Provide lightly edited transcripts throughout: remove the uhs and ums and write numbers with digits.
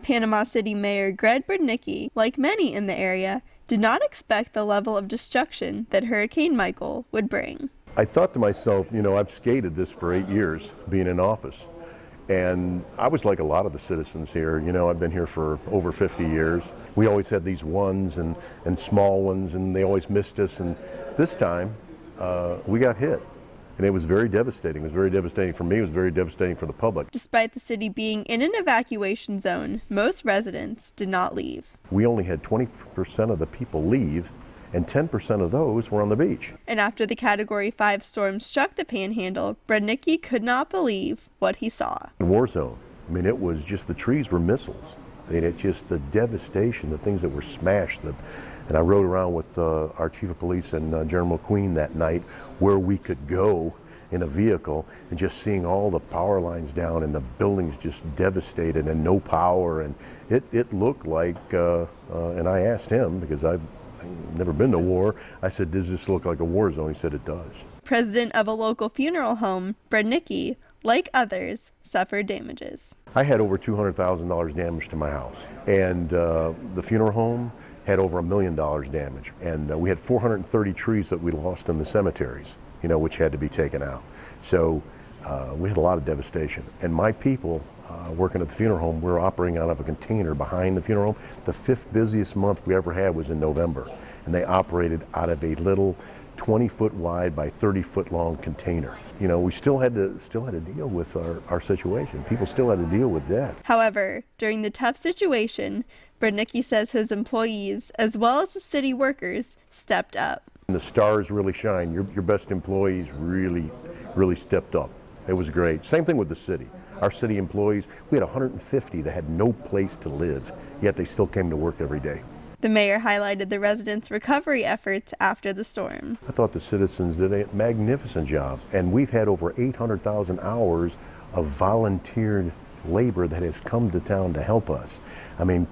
Panama City Mayor Greg Brudnicki, like many in the area, did not expect the level of destruction that Hurricane Michael would bring. I thought to myself, I've skated this for 8 years, being in office. And I was like a lot of the citizens here. I've been here for over 50 years. We always had these ones and small ones, and they always missed us. And this time, we got hit. And it was very devastating. It was very devastating for me. It was very devastating for the public. Despite the city being in an evacuation zone, most residents did not leave. We only had 20% of the people leave, and 10% of those were on the beach. And after the Category 5 storm struck the Panhandle, Brudnicki could not believe what he saw. War zone. It was just, the trees were missiles. It's just the devastation, the things that were smashed. And I rode around with our chief of police and General McQueen that night, where we could go in a vehicle, and just seeing all the power lines down and the buildings just devastated and no power. And it looked like, and I asked him, because I've never been to war, I said, does this look like a war zone? He said it does. President of a local funeral home, Brudnicki, like others, suffered damages. I had over $200,000 damage to my house, and the funeral home had over $1 million damage. And we had 430 trees that we lost in the cemeteries, which had to be taken out. So we had a lot of devastation. And my people working at the funeral home, we're operating out of a container behind the funeral home. The 5th busiest month we ever had was in November, and they operated out of a little 20-foot wide by 30-foot long container. We still had to deal with our situation. People still had to deal with death. However, during the tough situation, Brudnicki says his employees, as well as the city workers, stepped up. And the stars really shine. Your best employees really stepped up. It was great. Same thing with the city. Our city employees, we had 150 that had no place to live, yet they still came to work every day. The mayor highlighted the residents' recovery efforts after the storm. I thought the citizens did a magnificent job, and we've had over 800,000 hours of volunteered labor that has come to town to help us.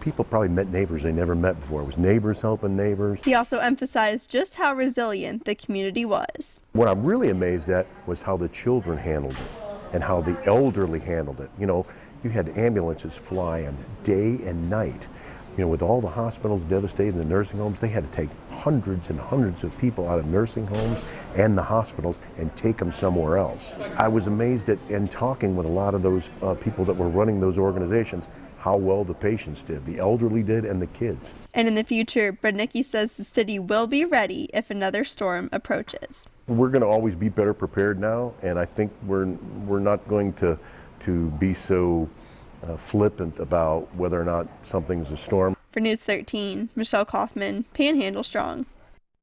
People probably met neighbors they never met before. It was neighbors helping neighbors. He also emphasized just how resilient the community was. What I'm really amazed at was how the children handled it and how the elderly handled it. You had ambulances flying day and night. With all the hospitals devastated, the nursing homes, they had to take hundreds and hundreds of people out of nursing homes and the hospitals and take them somewhere else. I was amazed at, in talking with a lot of those people that were running those organizations, how well the patients did, the elderly did, and the kids. And in the future, Brudnicki says the city will be ready if another storm approaches. We're going to always be better prepared now, and I think we're not going to be so flippant about whether or not something's a storm. For News 13, Michelle Kaufman, Panhandle Strong.